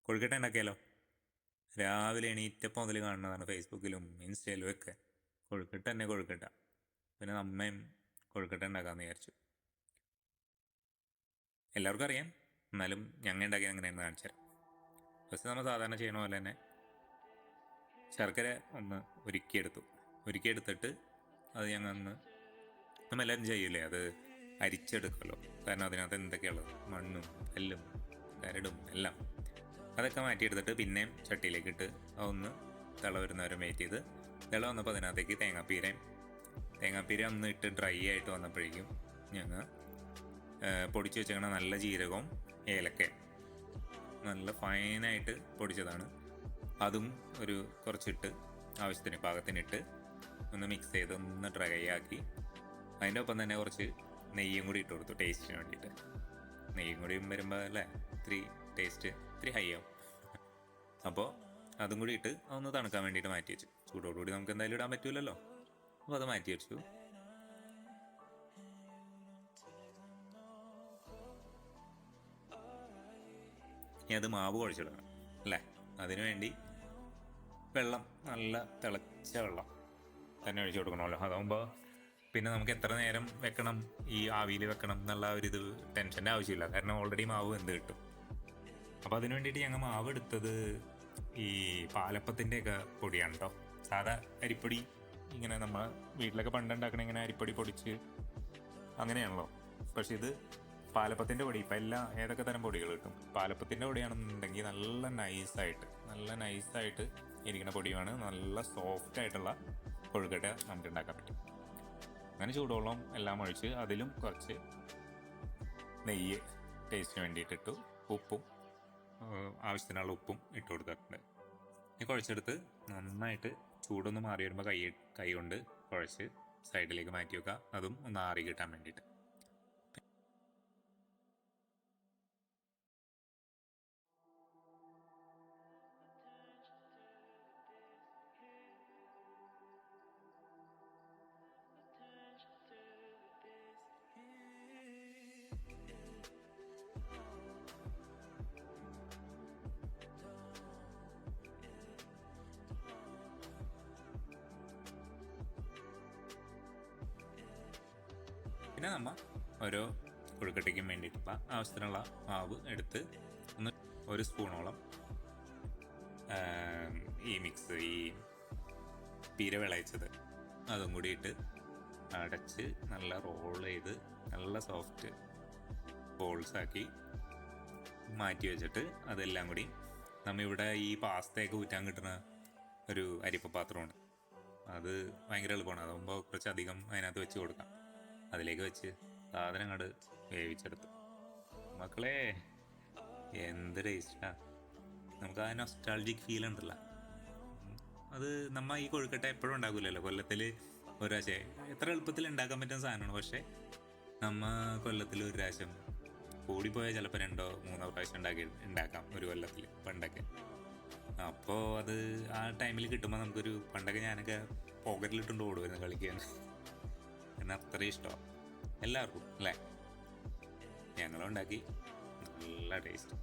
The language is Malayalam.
കൊഴുക്കട്ട ഉണ്ടാക്കിയാലോ? രാവിലെ എണീറ്റപ്പോൾ മുതൽ കാണുന്നതാണ് ഫേസ്ബുക്കിലും ഇൻസ്റ്റയിലും ഒക്കെ. കൊഴുക്കട്ട തന്നെ കൊഴുക്കട്ട. പിന്നെ അമ്മയും കൊഴുക്കട്ട ഉണ്ടാക്കാമെന്ന് വിചാരിച്ചു. എല്ലാവർക്കും അറിയാം, എന്നാലും ഞങ്ങൾ ഉണ്ടാക്കിയത് എങ്ങനെയാണെന്ന് കാണിച്ചു തരാം. ഫസ്റ്റ് നമ്മൾ സാധാരണ ചെയ്യണ പോലെ തന്നെ ശർക്കര ഒന്ന് ഉരുക്കിയെടുത്തിട്ട് അത് ഞങ്ങൾ നമ്മളെല്ലാവരും ചെയ്യില്ലേ, അത് അരിച്ചെടുക്കുമല്ലോ. കാരണം അതിനകത്ത് എന്തൊക്കെയുള്ളത്, മണ്ണും കല്ലും കരടും എല്ലാം. അതൊക്കെ മാറ്റിയെടുത്തിട്ട് പിന്നെയും ചട്ടിയിലേക്കിട്ട് അതൊന്ന് തിള വരുന്നവരെ വെയിറ്റ് ചെയ്ത് തിള വന്നപ്പോൾ അതിനകത്തേക്ക് തേങ്ങാപ്പീര ഒന്ന് ഇട്ട് ഡ്രൈ ആയിട്ട് വന്നപ്പോഴേക്കും ഞങ്ങൾ പൊടിച്ച് വെച്ചേക്കണ നല്ല ജീരകവും ഏലക്കയും നല്ല ഫൈനായിട്ട് പൊടിച്ചതാണ്, അതും ഒരു കുറച്ചിട്ട് ആവശ്യത്തിന് പാകത്തിനിട്ട് ഒന്ന് മിക്സ് ചെയ്ത് ഒന്ന് ഡ്രൈ ആക്കി അതിൻ്റെ ഒപ്പം തന്നെ കുറച്ച് നെയ്യും കൂടി ഇട്ട് കൊടുത്തു ടേസ്റ്റിന് വേണ്ടിയിട്ട്. നെയ്യും കൂടി വരുമ്പോൾ അല്ലേ ഇത്തിരി ടേസ്റ്റ് ഇത്തിരി ഹൈ ആവും. അപ്പോൾ അതും കൂടി ഇട്ട് അതൊന്ന് തണുക്കാൻ വേണ്ടിയിട്ട് മാറ്റി വെച്ചു. ചൂടോടുകൂടി നമുക്ക് എന്തായാലും ഇടാൻ പറ്റൂലല്ലോ, അപ്പോൾ അത് മാറ്റി വെച്ചു. ഇനി അത് മാവ് കുഴച്ചിടണം അല്ലേ. അതിനു വേണ്ടി വെള്ളം, നല്ല തിളച്ച വെള്ളം തന്നെ ഒഴിച്ചു കൊടുക്കണമല്ലോ. അതാകുമ്പോൾ പിന്നെ നമുക്ക് എത്ര നേരം വെക്കണം, ഈ ആവിയിൽ വെക്കണം എന്നുള്ള ഒരിത് ടെൻഷൻ്റെ ആവശ്യമില്ല, കാരണം ഓൾറെഡി മാവ് വെന്ത് കിട്ടും. അപ്പോൾ അതിന് വേണ്ടിയിട്ട് ഞങ്ങൾ മാവ് എടുത്തത് ഈ പാലപ്പത്തിൻ്റെയൊക്കെ പൊടിയാണ് കേട്ടോ. സാധാ അരിപ്പൊടി ഇങ്ങനെ നമ്മൾ വീട്ടിലൊക്കെ പണ്ടുണ്ടാക്കണ ഇങ്ങനെ അരിപ്പൊടി പൊടിച്ച് അങ്ങനെയാണല്ലോ. പക്ഷെ ഇത് പാലപ്പത്തിൻ്റെ പൊടി. ഇപ്പം ഏതൊക്കെ തരം പൊടികൾ കിട്ടും. പാലപ്പത്തിൻ്റെ പൊടിയാണെന്നുണ്ടെങ്കിൽ നല്ല നൈസായിട്ട് ഇരിക്കുന്ന പൊടിയാണ്. നല്ല സോഫ്റ്റ് ആയിട്ടുള്ള കൊഴുക്കട്ട നമുക്ക് ഉണ്ടാക്കാൻ പറ്റും. അങ്ങനെ ചൂടുവെള്ളം എല്ലാം ഒഴിച്ച് അതിലും കുറച്ച് നെയ്യ് ടേസ്റ്റിന് വേണ്ടിയിട്ടിട്ടു, ഉപ്പും ആവശ്യത്തിനുള്ള ഉപ്പും ഇട്ട് കൊടുത്തിട്ടുണ്ട്. ഈ കുഴച്ചെടുത്ത് നന്നായിട്ട് ചൂടൊന്ന് മാറി വരുമ്പോൾ കൈ കൊണ്ട് കുഴച്ച് സൈഡിലേക്ക് മാറ്റി വെക്കുക, അതും ഒന്ന് ആറി കിട്ടാൻ വേണ്ടിയിട്ട്. പിന്നെ നമ്മൾ ഓരോ കൊഴുക്കട്ടയ്ക്കും വേണ്ടിയിട്ടുള്ള ആവശ്യത്തിനുള്ള മാവ് എടുത്ത് ഒന്ന് ഒരു സ്പൂണോളം ഈ പീര വിളയിച്ചത് അതും കൂടി ഇട്ട് അടച്ച് നല്ല റോൾ ചെയ്ത് നല്ല സോഫ്റ്റ് ബോൾസാക്കി മാറ്റി വെച്ചിട്ട് അതെല്ലാം കൂടി നമ്മളിവിടെ ഈ പാസ്തയൊക്കെ ഊറ്റാൻ കിട്ടുന്ന ഒരു അരിപ്പ പാത്രമാണ്. അത് ഭയങ്കര എളുപ്പമാണ്. അതാകുമ്പോൾ കുറച്ചധികം അതിനകത്ത് വെച്ച് കൊടുക്കാം. അതിലേക്ക് വെച്ച് സാധനം അങ്ങോട്ട് വേവിച്ചെടുത്തു. മക്കളെ എന്ത് ടേസ്റ്റാ! നമുക്ക് ആ നൊസ്റ്റാൾജിക് ഫീൽ ഉണ്ടല്ലോ. അത് നമ്മൾ ഈ കൊഴുക്കട്ട എപ്പോഴും ഉണ്ടാക്കില്ലല്ലോ. കൊല്ലത്തിൽ ഒരു പ്രാവശ്യം എത്ര എളുപ്പത്തിൽ ഉണ്ടാക്കാൻ പറ്റുന്ന സാധനമാണ്. പക്ഷേ നമ്മൾ കൊല്ലത്തിൽ ഒരു പ്രാവശ്യം, കൂടിപ്പോയാൽ ചിലപ്പോൾ 2-3 പ്രാവശ്യം ഉണ്ടാക്കാം ഒരു കൊല്ലത്തിൽ പണ്ടൊക്കെ. അപ്പോൾ അത് ആ ടൈമിൽ കിട്ടുമ്പോൾ നമുക്കൊരു, പണ്ടൊക്കെ ഞാനൊക്കെ പോക്കറ്റിലിട്ടുണ്ട് ഓടുമായിരുന്നു കളിക്കാൻ. എന്നെ അത്രയും ഇഷ്ടമാണ് എല്ലാവർക്കും അല്ലേ. ഞങ്ങളും ഉണ്ടാക്കി, നല്ല ടേസ്റ്റ്.